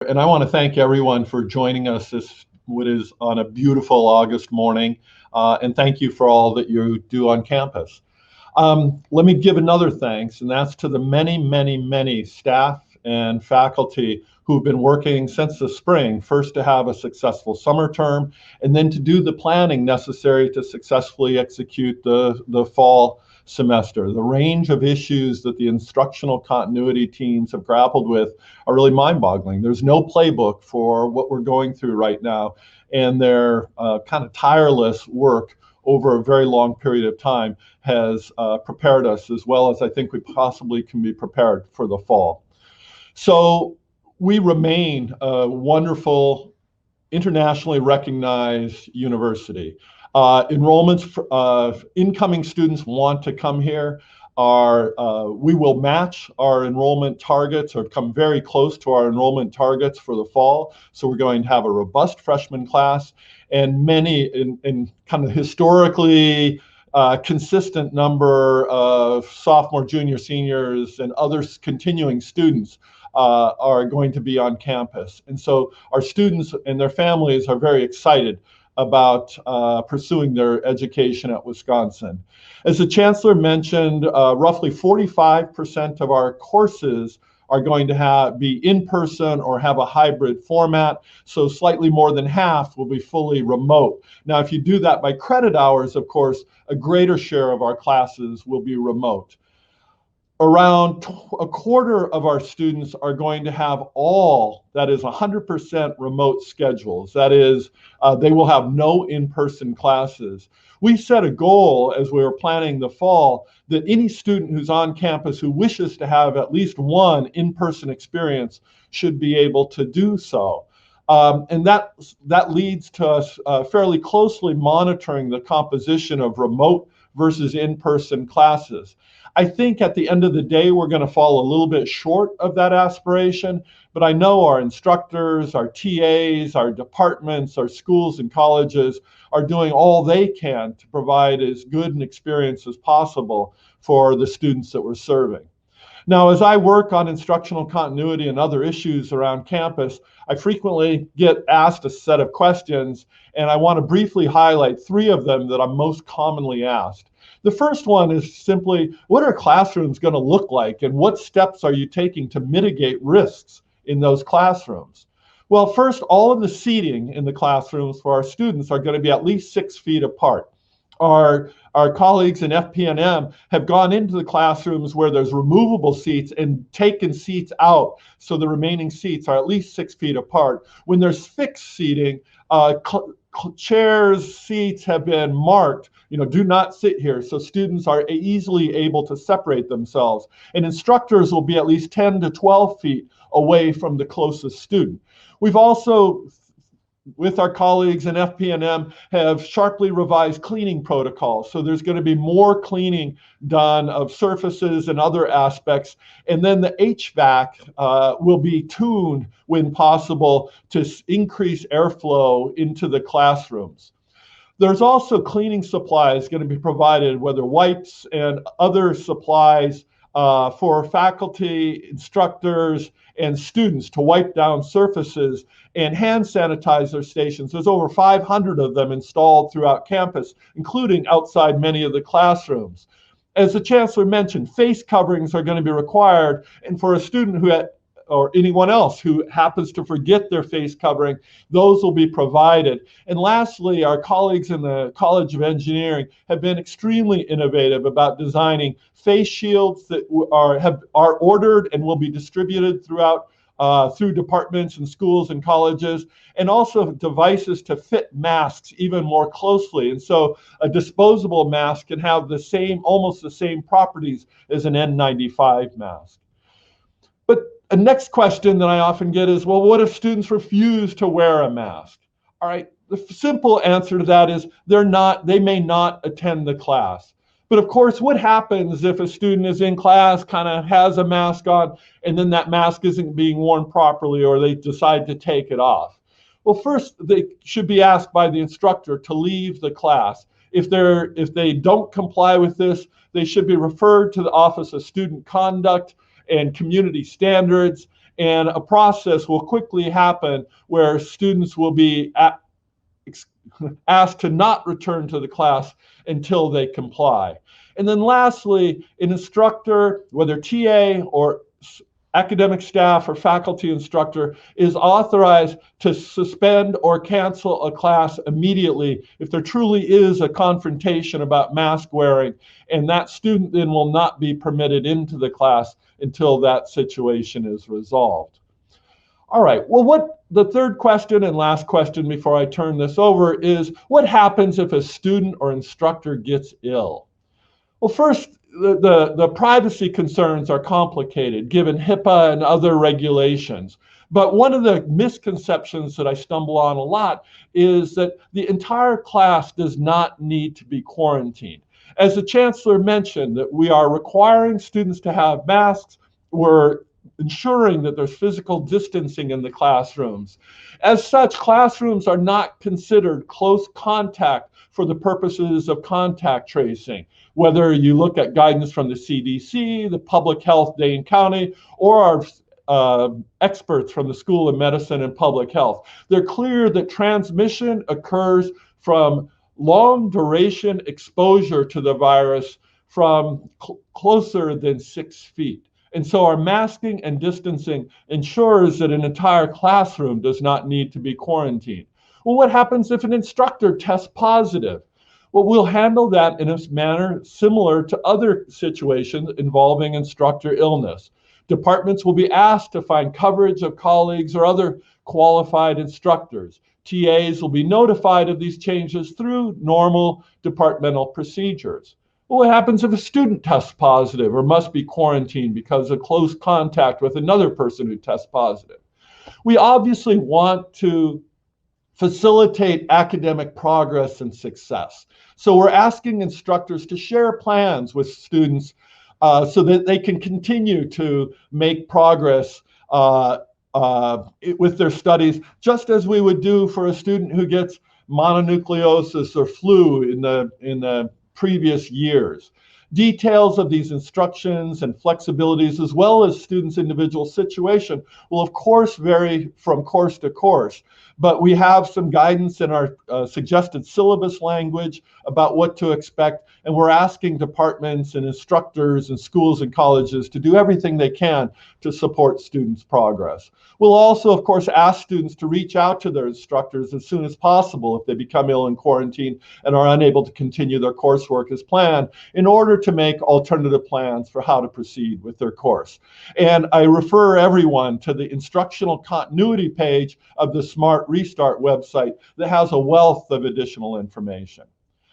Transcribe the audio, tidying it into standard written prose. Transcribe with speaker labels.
Speaker 1: And I want to thank everyone for joining us this what is on a beautiful August morning, and thank you for all that you do on campus. Let me give another thanks, and that's to the many, many, many staff and faculty who've been working since the spring, first to have a successful summer term, and then to do the planning necessary to successfully execute the fall semester. The range of issues that the instructional continuity teams have grappled with are really mind-boggling. There's no playbook for what we're going through right now, and their kind of tireless work over a very long period of time has prepared us as well as I think we possibly can be prepared for the fall. So we remain a wonderful, internationally recognized university. Enrollments, incoming students want to come here. We will match our enrollment targets or come very close to our enrollment targets for the fall. So we're going to have a robust freshman class and many in kind of historically consistent number of sophomore, junior, seniors, and other continuing students are going to be on campus. And so our students and their families are very excited about pursuing their education at Wisconsin. As the chancellor mentioned, roughly 45% of our courses are going to be in person or have a hybrid format. So slightly more than half will be fully remote. Now, if you do that by credit hours, of course, a greater share of our classes will be remote. Around a quarter of our students are going to have that is 100% remote schedules. That is, they will have no in-person classes. We set a goal as we were planning the fall that any student who's on campus who wishes to have at least one in-person experience should be able to do so. And that leads to us fairly closely monitoring the composition of remote versus in-person classes. I think at the end of the day, we're going to fall a little bit short of that aspiration, but I know our instructors, our TAs, our departments, our schools and colleges are doing all they can to provide as good an experience as possible for the students that we're serving. Now, as I work on instructional continuity and other issues around campus, I frequently get asked a set of questions, and I want to briefly highlight three of them that I'm most commonly asked. The first one is simply, what are classrooms going to look like, and what steps are you taking to mitigate risks in those classrooms? Well, first, all of the seating in the classrooms for our students are going to be at least 6 feet apart. Our colleagues in FP&M have gone into the classrooms where there's removable seats and taken seats out, so the remaining seats are at least 6 feet apart. When there's fixed seating, chairs, seats have been marked, do not sit here, so students are easily able to separate themselves. And instructors will be at least 10 to 12 feet away from the closest student. We've also, with our colleagues in FP&M, have sharply revised cleaning protocols. So there's going to be more cleaning done of surfaces and other aspects. And then the HVAC will be tuned when possible to increase airflow into the classrooms. There's also cleaning supplies going to be provided, whether wipes and other supplies for faculty, instructors, and students to wipe down surfaces, and hand sanitizer stations. There's over 500 of them installed throughout campus, including outside many of the classrooms. As the chancellor mentioned, face coverings are going to be required, and for a student or anyone else who happens to forget their face covering, those will be provided. And lastly, our colleagues in the College of Engineering have been extremely innovative about designing face shields that are ordered and will be distributed throughout through departments and schools and colleges, and also devices to fit masks even more closely. And so a disposable mask can have almost the same properties as an N95 mask. But a next question that I often get is, well, what if students refuse to wear a mask? All right, the simple answer to that is they may not attend the class. But of course, what happens if a student is in class, kind of has a mask on, and then that mask isn't being worn properly, or they decide to take it off? Well, first, they should be asked by the instructor to leave the class. If they don't comply with this, they should be referred to the Office of Student Conduct and Community Standards, and a process will quickly happen where students will be asked to not return to the class until they comply. And then lastly, an instructor, whether TA or academic staff or faculty instructor, is authorized to suspend or cancel a class immediately if there truly is a confrontation about mask wearing, and that student then will not be permitted into the class until that situation is resolved. All right, well, what the third question and last question before I turn this over is, what happens if a student or instructor gets ill? Well, first, the privacy concerns are complicated given HIPAA and other regulations. But one of the misconceptions that I stumble on a lot is that the entire class does not need to be quarantined. As the chancellor mentioned, that we are requiring students to have masks. We're ensuring that there's physical distancing in the classrooms. As such, classrooms are not considered close contact for the purposes of contact tracing, whether you look at guidance from the CDC, the Public Health Dane County, or our experts from the School of Medicine and Public Health. They're clear that transmission occurs from long duration exposure to the virus from closer than 6 feet. And so our masking and distancing ensures that an entire classroom does not need to be quarantined. Well, what happens if an instructor tests positive? Well, we'll handle that in a manner similar to other situations involving instructor illness. Departments will be asked to find coverage of colleagues or other qualified instructors. TAs will be notified of these changes through normal departmental procedures. Well, what happens if a student tests positive or must be quarantined because of close contact with another person who tests positive? We obviously want to facilitate academic progress and success. So we're asking instructors to share plans with students so that they can continue to make progress with their studies, just as we would do for a student who gets mononucleosis or flu in the previous years. Details of these instructions and flexibilities, as well as students' individual situation, will of course vary from course to course, but we have some guidance in our suggested syllabus language about what to expect, and we're asking departments and instructors and schools and colleges to do everything they can to support students' progress. We'll also, of course, ask students to reach out to their instructors as soon as possible if they become ill in quarantine and are unable to continue their coursework as planned, in order to make alternative plans for how to proceed with their course. And I refer everyone to the instructional continuity page of the Smart Restart website that has a wealth of additional information.